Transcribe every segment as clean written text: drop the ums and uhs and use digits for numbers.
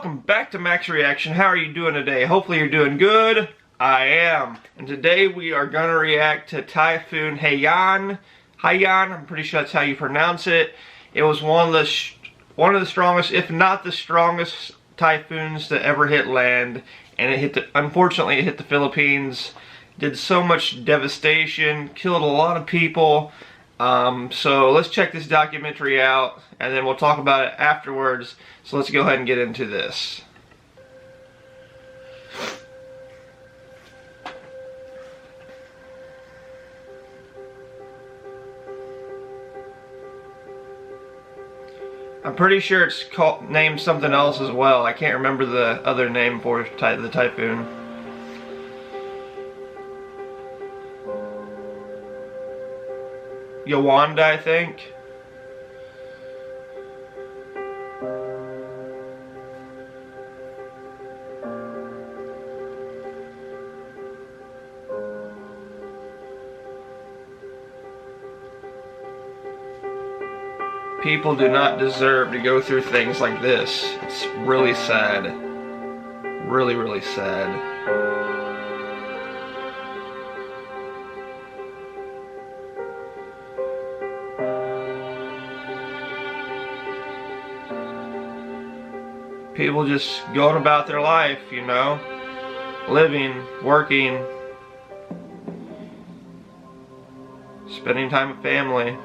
Welcome back to Max Reaction. How are you doing today? Hopefully you're doing good. I am. And today we are going to react to Typhoon Haiyan. Haiyan, I'm pretty sure that's how you pronounce it. It was one of the strongest, if not the strongest, typhoons to ever hit land. And it hit unfortunately it hit the Philippines. Did so much devastation, killed a lot of people. So let's check this documentary out and then we'll talk about it afterwards. So let's go ahead and get into this. I'm pretty sure it's named something else as well. I can't remember the other name for the typhoon. Yolanda, I think. People do not deserve to go through things like this. It's really sad. Really, really sad. People just going about their life, you know, living, working, spending time with family.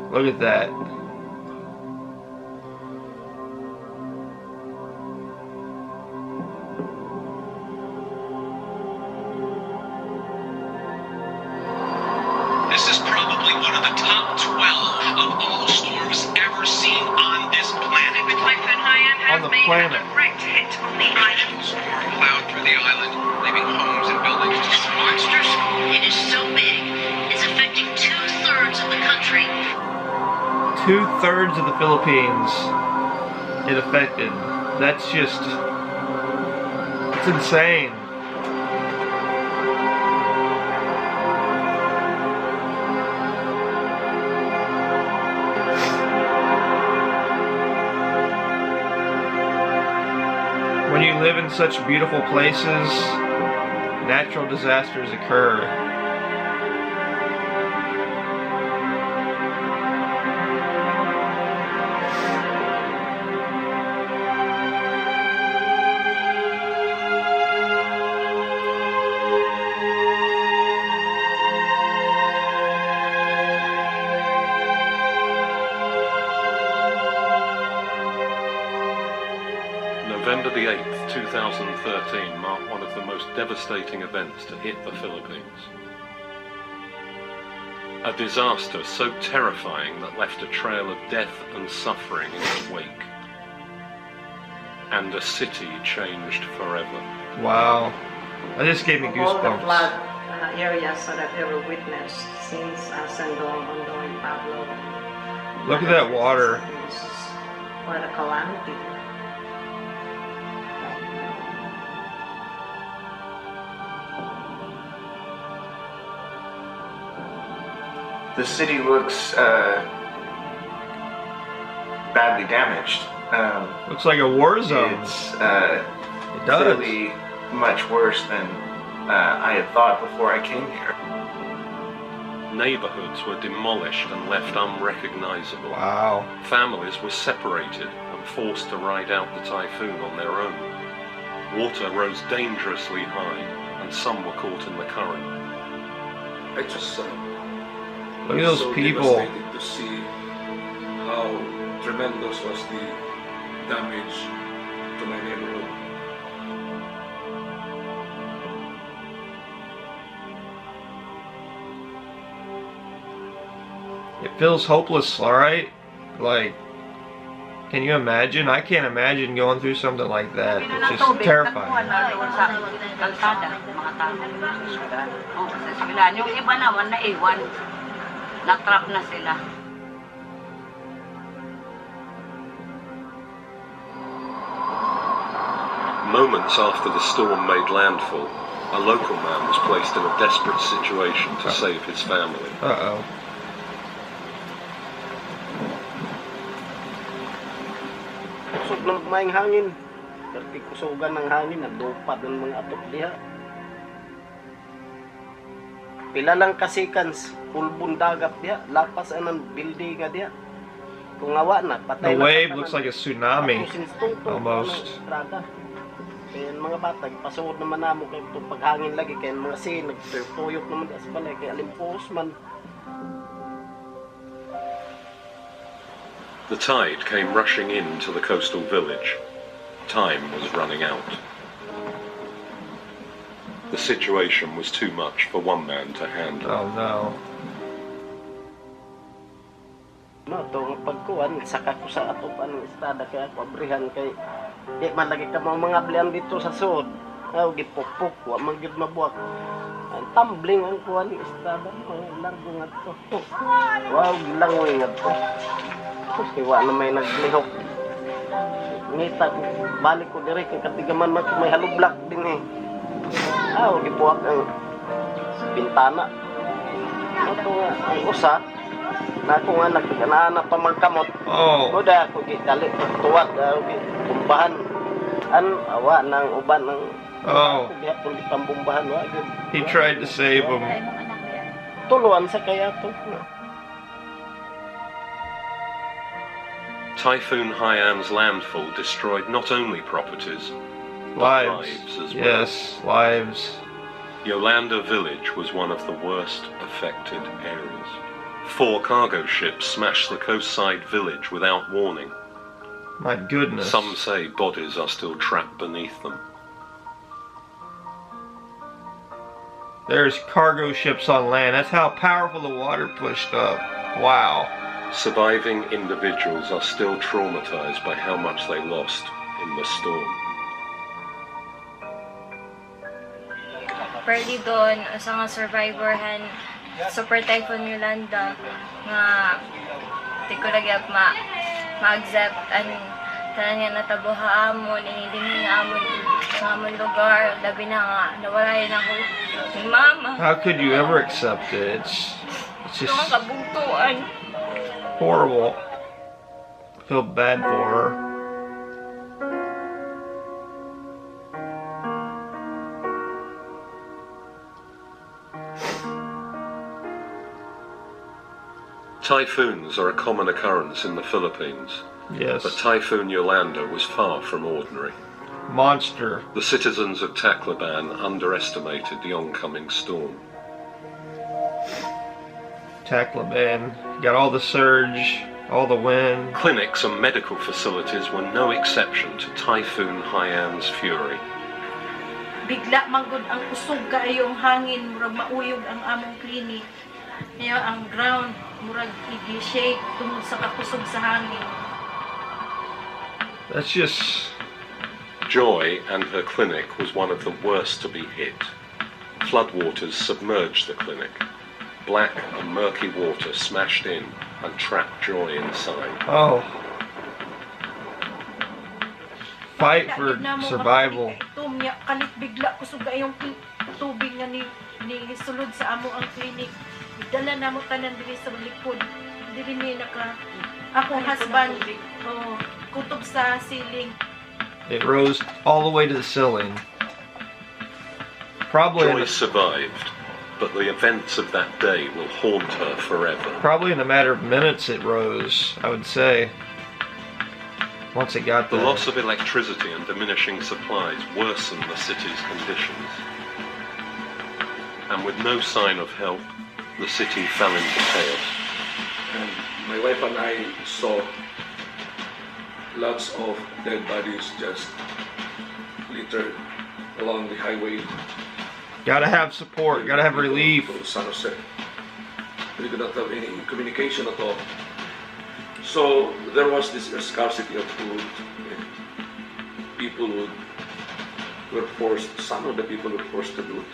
Look at that. This is probably one of the top 12 of all storms ever seen on this planet. The Typhoon Haiyan has made a direct hit on the island. Storm plowed through the island, leaving homes and buildings destroyed. Monsters, it is so big, it's affecting 2/3 of the country. 2/3 of the Philippines it affected. That's just, it's insane. When you live in such beautiful places, natural disasters occur. November the 8th, 2013 marked one of the most devastating events to hit the Philippines. A disaster so terrifying that left a trail of death and suffering in its wake. And a city changed forever. Wow. That just gave me All the goosebumps. flood areas that I've ever witnessed since Sandong, Ondoy, Pablo. Look at that water. What a calamity. The city looks badly damaged. Looks like a war zone. It's It does. really much worse than I had thought before I came here. Neighborhoods were demolished and left unrecognizable. Wow. Families were separated and forced to ride out the typhoon on their own. Water rose dangerously high, and some were caught in the current. I just Look at those so people. devastated to see how tremendous was the damage to my neighborhood. It feels hopeless, alright? Like, can you imagine? I can't imagine going through something like that. It's just terrifying. Yung iba naman naiwan. Na-trap na sila. Moments after the storm made landfall, a local man was placed in a desperate situation to save his family. Uh-oh. Sobrang maing hangin. Perti kusugan ng hangin, nagdupad ng mga atop diha. Pila lang kasikans, pulbon dagat diha, lapas anang building nga diha. Kung awa na, patay The na wave katanan. looks like a tsunami, Tapos instungto, almost. estrada. Kaya mga bata, pasuod naman namo kay itong paghangin lagi, kaya mga nagtuyok naman sa balay, kaya alimpos man. The tide came rushing into the coastal village. Time was running out. The situation was too much for one man to handle. Oh no. No, itong pagkuhan, saka ko sa atupan ng estrada, kaya ako abrihan kay di man lagi ka mga blian dito sa sud. Aw gipupok, wa man gid mabuak. Ang tumbling ang kuhan ng estrada, mga largo nga to. Wow, gilangoy nga to. Kasi wa na may naglihok. Ngita ko, balik ko dire kay katigaman man may halublak din eh. Aw gipuak ang bintana. Ito nga, ang usa, na ako nga nagkanana pa magkamot. Oh. Kuda ako gitali tuwad tumbahan. Awa nang uban ng Oh. diha pun pambumbahan wa gyud. He tried to save him. Tuluan sa kaya to. Typhoon Haiyan's landfall destroyed not only properties, but lives as well. Yes, lives. Yolanda village was one of the worst affected areas. 4 cargo ships smashed the coastside village without warning. My goodness. Some say bodies are still trapped beneath them. There's cargo ships on land. That's how powerful the water pushed up. Wow. Surviving individuals are still traumatized by how much they lost in the storm. Pwede doon, sa nga survivorhan, Super Typhoon Yolanda, nga di ko lagi ma-accept ang tanan nga natabuha amon, inidingin nga amon lugar, labi na nga, nawalayan ako ni mama. How could you ever accept it? It's Ito ang just kabugtuan. horrible. I feel bad for her. Typhoons are a common occurrence in the Philippines, Yes. but Typhoon Yolanda was far from ordinary. Monster. The citizens of Tacloban underestimated the oncoming storm. Tacloban. Got all the surge, all the wind. Clinics and medical facilities were no exception to Typhoon Haiyan's fury. Bigla manggod ang kusog kaayo ang hangin, murag mauyog ang among klinik. Kaya ang ground murag i-shake tungod sa kakusog sa hangin. That's just... Joy and her clinic was one of the worst to be hit. Floodwaters submerged the clinic. Black and murky water smashed in and trapped Joy inside. Oh. Fight for survival. Tumya kalit bigla kusog kaayong tubig nga ni sulod sa amo ang klinik. Dala na mo tanan diri sa likod. Diri ni naka akong husband kutob sa ceiling. It rose all the way to the ceiling. Probably Joy survived, but the events of that day will haunt her forever. probably in a matter of minutes it rose, I would say. Once it got The there. loss of electricity and diminishing supplies worsened the city's conditions. And with no sign of help, the city fell into chaos. And my wife and I saw lots of dead bodies just littered along the highway Gotta have support, gotta have relief. to San Jose. We could not have any communication at all. So there was this scarcity of food. People were forced, some of the people were forced to loot.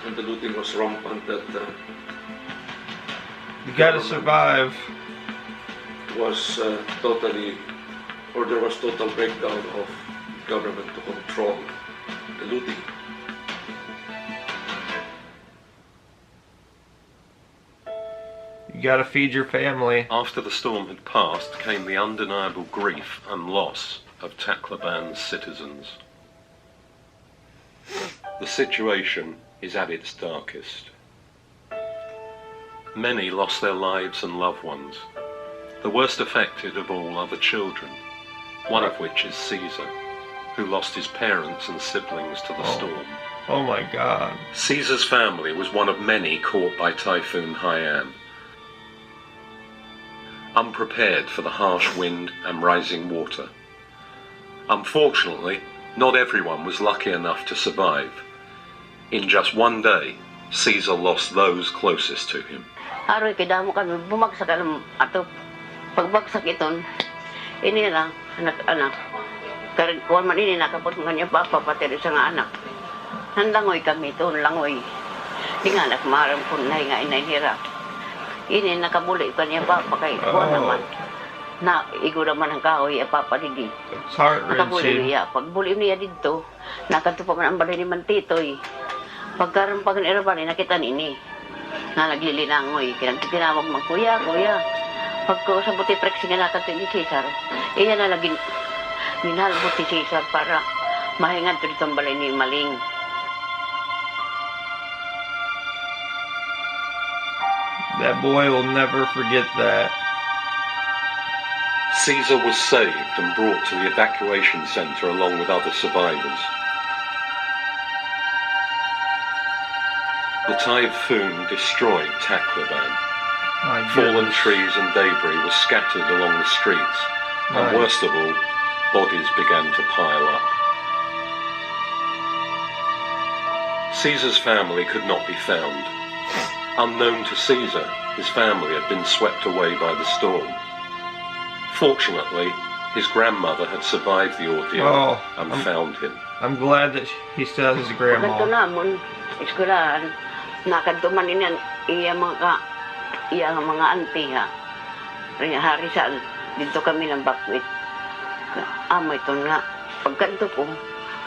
And the looting was rampant that You gotta survive. was totally, or there was total breakdown of government to control the looting. You gotta feed your family. After the storm had passed came the undeniable grief and loss of Tacloban's citizens. The situation is at its darkest. Many lost their lives and loved ones. The worst affected of all are the children, one of which is Caesar, who lost his parents and siblings to the storm. Oh my God. Caesar's family was one of many caught by Typhoon Haiyan. Unprepared for the harsh wind and rising water. Unfortunately, not everyone was lucky enough to survive. In just one day, Caesar lost those closest to him. Aroy, kidamo kami, bumagsak alam ato. Pagbagsak iton, ini lang, anak-anak. Kuwan man ini nakapot mga niya papa, pati sa nga anak. Nanlangoy kami ito, langoy. Di nga anak, marang punay nga inahirap. Ini nakabuli ka niya papa, kay kuwan naman. Na, igo naman ang kahoy, papa didi. It's heart-wrenching. Nakabuli niya. Pagbuli niya dito, nakatupa man ang balay ni Mantitoy. Pagkaroon iraban, nakita nini. Na naglilinangoy, tinawag mo, kuya. Pagko sa buti preksi nga nakato ni Cesar, iya na lagi minalbot si Cesar para mahingan to ditong balay ni Maling. That boy will never forget that. Caesar was saved and brought to the evacuation center along with other survivors. The typhoon destroyed Tacloban. Fallen trees and debris were scattered along the streets, and worst of all, bodies began to pile up. Caesar's family could not be found. Unknown to Caesar, his family had been swept away by the storm. Fortunately, his grandmother had survived the ordeal and found him. I'm glad that he still has his grandma. Pagkanto namon, iskulahan, nakantuman iya mga auntie ha. Harisal, dito kami ng bakwit. Amay ito nga, pagkanto ko,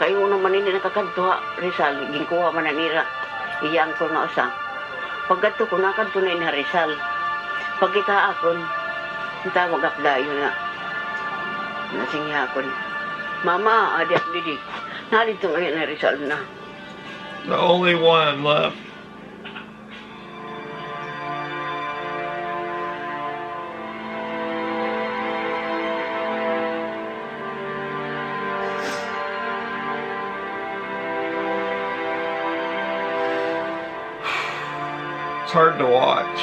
kayo naman hindi nakakanto ha, Rizal, ginkuha man ang ira, iyang ko na usa. Pagkanto ko, nakanto na yung Rizal. Pagkita akon, tawag akdayo na, nasingya akon. Mama, adik didi, narito ngayon na Rizal na. The only one left. It's hard to watch.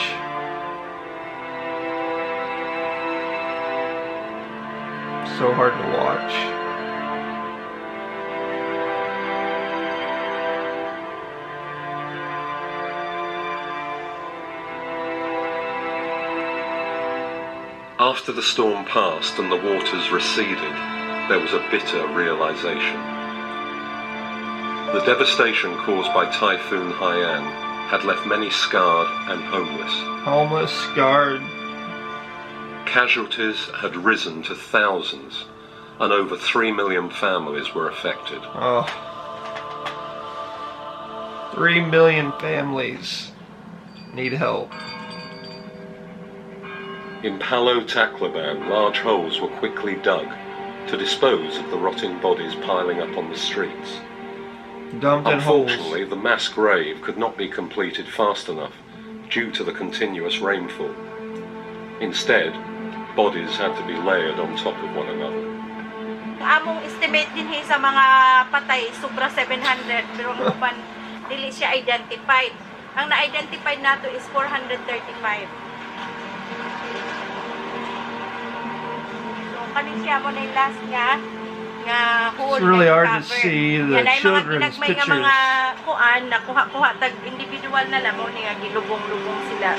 So hard to watch. After the storm passed and the waters receded, there was a bitter realization. The devastation caused by Typhoon Haiyan had left many scarred and homeless. Homeless, scarred. Casualties had risen to thousands, and over 3 million families were affected. 3 million families need help. In Palo Tacloban, large holes were quickly dug to dispose of the rotting bodies piling up on the streets. Dumped in holes. Unfortunately, the mass grave could not be completed fast enough due to the continuous rainfall. Instead, bodies had to be layered on top of one another. Among estimate din sa mga patay, sobra 700, pero upan, dili siya identified. Ang na-identified nato is 435. So, kanin siya mo na yung last nga It's really hard to see the children's pictures. Mga kuan, nakuha-kuha, tag individual na lang, mo nga gilubong-lubong sila,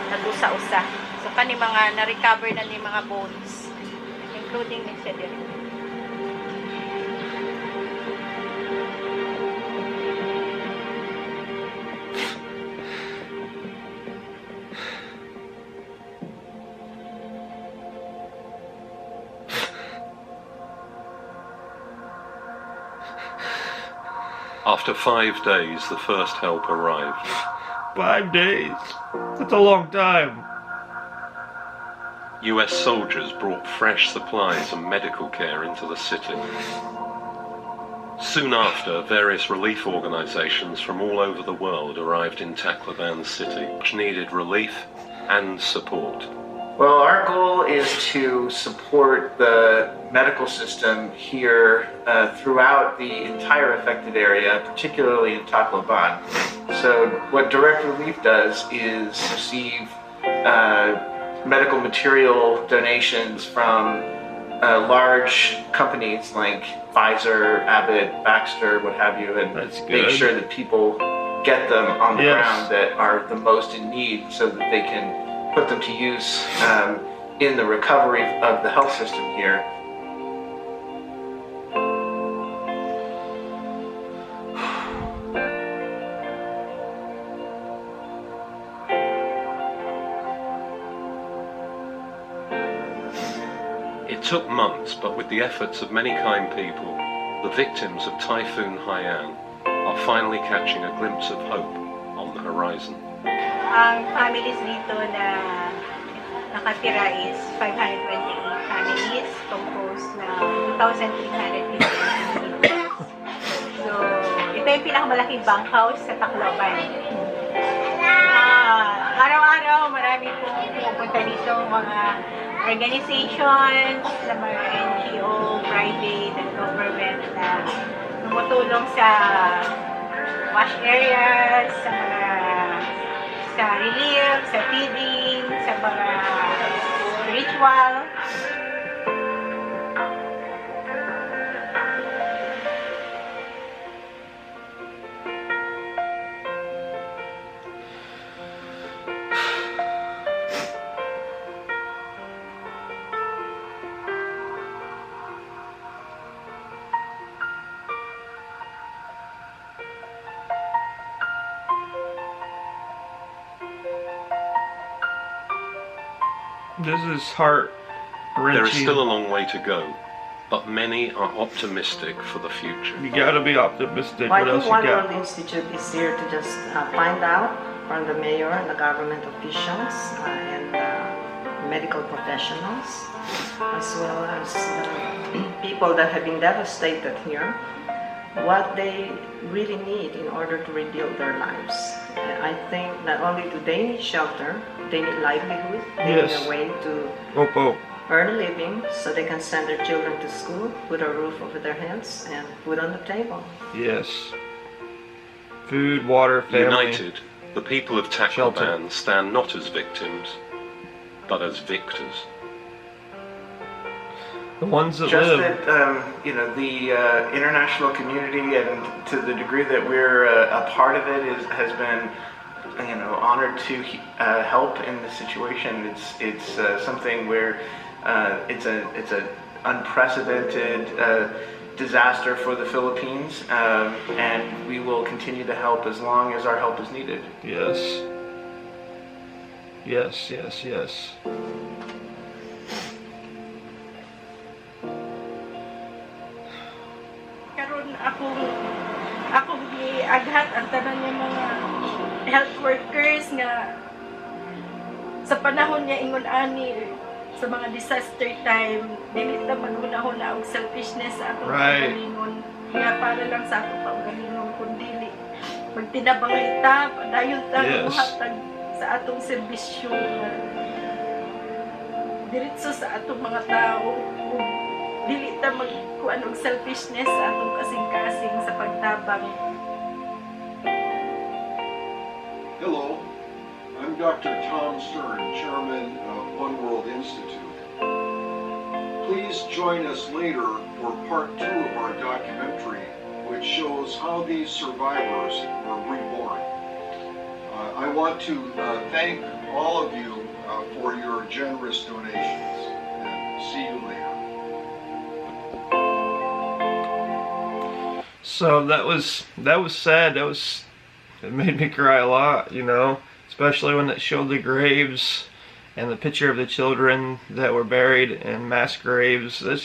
nag-usa-usa. So, kani mga na-recover na ni mga bones, including ni siya din. After 5 days, the first help arrived. 5 days? That's a long time. US soldiers brought fresh supplies and medical care into the city. Soon after, various relief organizations from all over the world arrived in Tacloban City, which needed relief and support. Well, our goal is to support the medical system here throughout the entire affected area, particularly in Tacloban. So what Direct Relief does is receive medical material donations from large companies like Pfizer, Abbott, Baxter, what have you, and make sure that people get them on the ground that are the most in need so that they can put them to use in the recovery of the health system here. It took months, but with the efforts of many kind people, the victims of Typhoon Haiyan are finally catching a glimpse of hope on the horizon. Ang families dito na nakatira is 528 families composed ng 2,350 individuals. So, ito yung pinakamalaking bunkhouse sa Tacloban. Araw-araw marami pong pupunta dito mga organizations, sa mga NGO, private, and government na tumutulong sa wash areas, sa relief, sa feeding, sa mga ritual. This is heart-wrenching. There is still a long way to go, but many are optimistic for the future. You gotta be optimistic. Well, What else you One got? World Institute is here to just find out from the mayor and the government officials and medical professionals, as well as people that have been devastated here, what they really need in order to rebuild their lives. I think not only do they need shelter, they need livelihood, they need a way to earn a living so they can send their children to school, put a roof over their heads, and food on the table. Yes. Food, water, family. United, the people of Tacloban stand not as victims, but as victors. The ones that Just live. that, the international community, and to the degree that we're a part of it, has been, honored to help in this situation. It's something where it's an unprecedented disaster for the Philippines, and we will continue to help as long as our help is needed. Yes. Yes, yes, yes. Akong giaghat ang tanan ng mga health workers nga sa panahon niya ingon ani sa mga disaster time dili ta maghunahuna og selfishness sa atong kaugalingon nga para lang sa atong kaugalingon kundi magtinabangay ta padayon ta muhatag sa atong serbisyo diretso sa atong mga tao ug dili ta magkuan og selfishness sa atong kasing-kasing sa pagtabang. Hello, I'm Dr. Tom Stern, Chairman of One World Institute. Please join us later for part 2 of our documentary, which shows how these survivors were reborn. I want to thank all of you for your generous donations, and see you later. So that was sad. It made me cry a lot, especially when it showed the graves and the picture of the children that were buried in mass graves. That's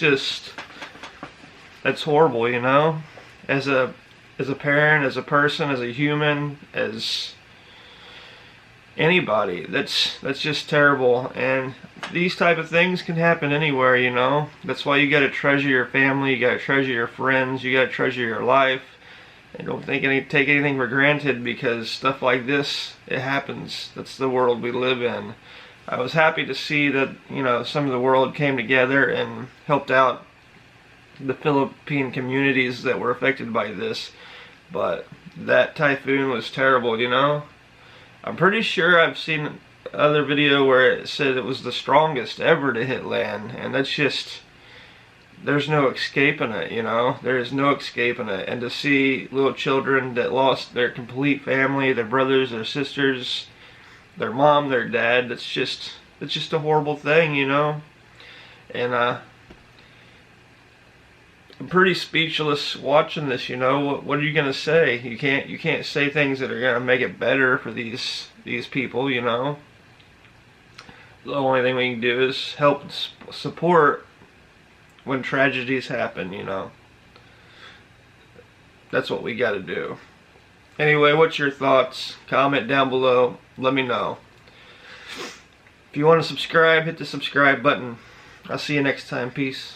horrible, as a parent, as a person, as a human, as anybody. That's just terrible. And these type of things can happen anywhere, you know. That's why you gotta treasure your family, you gotta treasure your friends, you gotta treasure your life. And don't take anything for granted, because stuff like this, it happens. That's the world we live in. I was happy to see that, you know, some of the world came together and helped out the Philippine communities that were affected by this. But that typhoon was terrible, you know. I'm pretty sure I've seen other video where it said it was the strongest ever to hit land, and that's just, there's no escaping it, you know. There is no escaping it. And to see little children that lost their complete family, their brothers, their sisters, their mom, their dad, it's just a horrible thing, you know. And I'm pretty speechless watching this, you know. What are you gonna say? You can't say things that are gonna make it better for these people, you know. The only thing we can do is help support when tragedies happen, you know. That's what we gotta do. Anyway, what's your thoughts? Comment down below. Let me know. If you want to subscribe, hit the subscribe button. I'll see you next time. Peace.